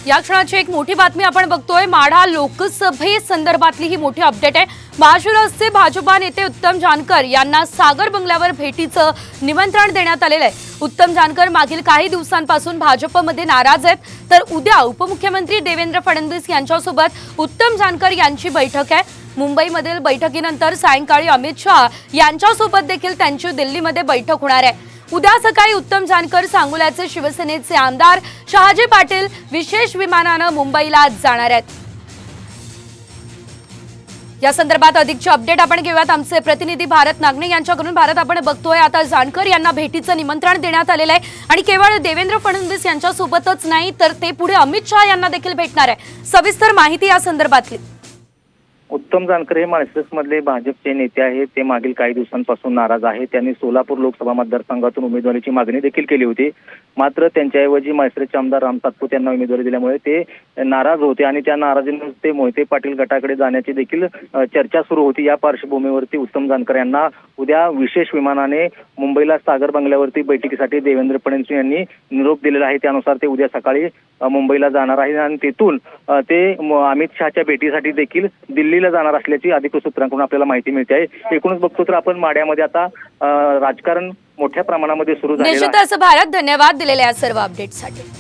या क्षणाची एक मोठी बातमी आपण बघतोय। माढा लोकसभेसंदर्भातली ही मोठी अपडेट आहे। महाशिवरासचे भाजपा नेते उत्तम जानकर यांना सागर बंगल्यावर भेटीचं निमंत्रण देण्यात आलेलं आहे। उत्तम जानकर मागील काही दिवसांपासून भाजपमध्ये नाराज आहेत, तर उद्या उपमुख्यमंत्री देवेंद्र फडणवीस यांच्यासोबत उत्तम जानकर यांची बैठक आहे। मुंबईमधील बैठकीनंतर सायंकाळी अमित शाह यांच्यासोबत देखील त्यांची दिल्लीमध्ये बैठक होणार आहे। उद्या सकाळी उत्तम जानकर सांगोल्याचे शिवसेनेचे आमदार शहाजी पाटील विशेष विमानाने मुंबईला जाणार आहेत। या संदर्भात अधिकची अपडेट आपण घेऊयात आमचे प्रतिनिधी भारत नागणे यांच्याकडून। भारत, आपण बघतोय आता जानकर यांना भेटीचं निमंत्रण देण्यात आलेलं आहे आणि केवळ देवेंद्र फडणवीस यांच्यासोबतच नाही तर ते पुढे अमित शाह यांना देखील भेटणार आहे। सविस्तर माहिती या संदर्भातली। उत्तम जानकर हे माळशिरसमधले भाजपचे नेते आहेत। ते मागील काही दिवसांपासून नाराज आहेत। त्यांनी सोलापूर लोकसभा मतदारसंघातून उमेदवारीची मागणी देखील केली होती, मात्र त्यांच्याऐवजी माळशिरसचे आमदार राम सातपुते यांना उमेदवारी दिल्यामुळे ते नाराज होते आणि त्या नाराजीने ते मोहिते पाटील गटाकडे जाण्याची देखील चर्चा सुरू होती। या पार्श्वभूमीवरती उत्तम जानकर यांना उद्या विशेष विमानाने मुंबईला सागर बंगल्यावरती बैठकीसाठी देवेंद्र फडणवीस यांनी निरोप दिलेला आहे। त्यानुसार ते उद्या सकाळी मुंबईला जाणार आहेत आणि तेथून ते अमित शहाच्या भेटीसाठी देखील दिल्लीला जाणार असल्याची अधिकृत सूत्रांकडून आपल्याला माहिती मिळते आहे। एकूणच बघतो तर आपण माढ्यामध्ये आता राजकारण मोठ्या प्रमाणामध्ये सुरू झालेलं आहे। निश्चितच भारत, धन्यवाद दिलेल्या सर्व अपडेटसाठी।